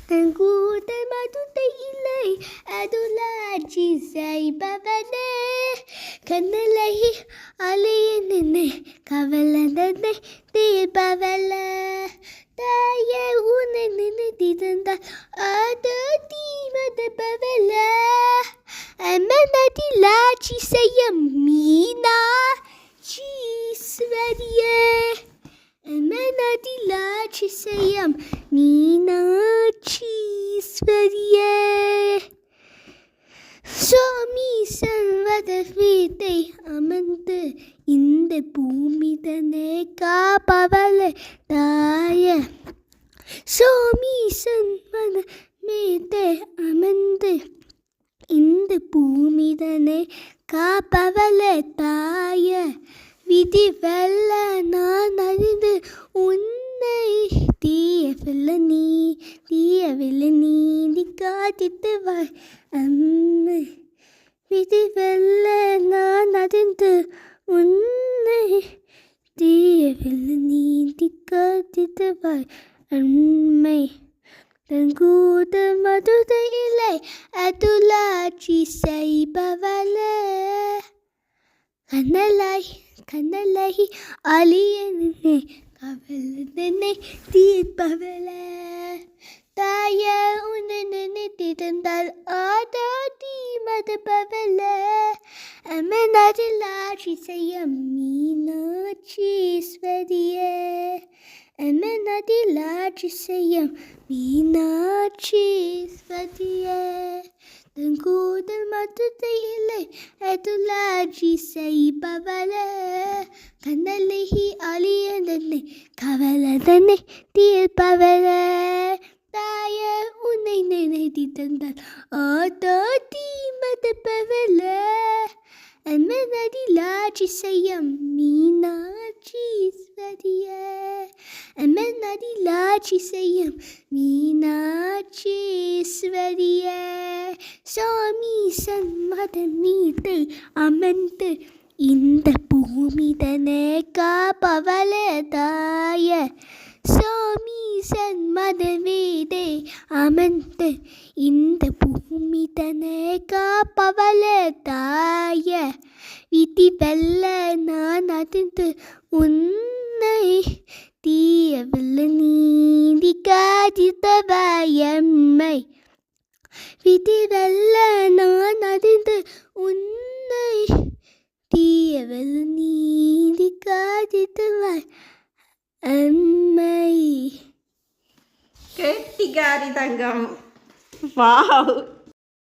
தன் கூந்தல் மதுரை இல்லை அதுலாட்சி செய்பவனே கண்ணலை அலைய நின்று கவலை தன்னை தீர்ப்பவல்ல தாய உன்னை நினைத்திருந்தால் அது தீமதப்பவல்ல அம்மனதில் ஆட்சி செய்யும் மீனாட்சீஸ்வரியே அம்மனதில் ஆட்சி செய்யும் மீனாட்சீஸ்வரியே சுவாமி சர்வத வீட்டை அமர்ந்து இந்த பூமி தன்னை காப்பவளே தாய சுவாமி சர்வத வீட்டை அமர்ந்து இந்த பூமி தன்னை காப்பவளே தாய விதி வெல்ல நான் அறிந்து உன்னை தீயவில்லை நீதி காத்திட்டு வாய் அம்மை விதி வெல்ல நான் அறிந்து உன்னை தீயவில்லை நீதி காத்திட்டு வாய் அம்மை தன் கூந்தல் மதுரை இல்லை அதுலாட்சி செய்பவளே கண்ணலை அழிய நின்று கவலை தன்னை தீர்ப்பவளே தாய உன்னை நினைத்திருந்தால் ஆதா தீமதப்பவளே அம்மனதில் ஆட்சி செய்யும் மீனாட்சீஸ்வரியே அம்மனதில் ஆட்சி செய்யும் மீனாட்சீஸ்வரியே தன் கூந்தல் மதுரை இல்லை அதுலாட்சி செய்பவளே கண்ணலை அழிய தன்னை கவலை தன்னை தீர்ப்பவளே தாய உன்னை நினைத்திருந்தால் ஆதா தீமதப்பவளே அம்மனதில் ஆட்சி செய்யும் மீனாட்சீஸ்வரியே அம்மனதில் ஆட்சி செய்யும் மீனாட்சீஸ்வரியே சுவாமி சன்மத மீட்டை அமர்ந்து இந்த பூமி தன்னை காப்பவளே தாய சுவாமி சன்மத வீடை அமர்ந்து இந்த பூமி தன்னை காப்பவளே தாய விதி வெல்ல நான் அறிந்து உன்னை தீயவில்லை நீதி காத்திட்டவாயம்மை விதி வெல்ல நான் அறிந்து உன்னை தீயவில்லை நீதி காத்திட்டவாய் அம்மை கெட்டிக்காரி தங்கம். வாவ்.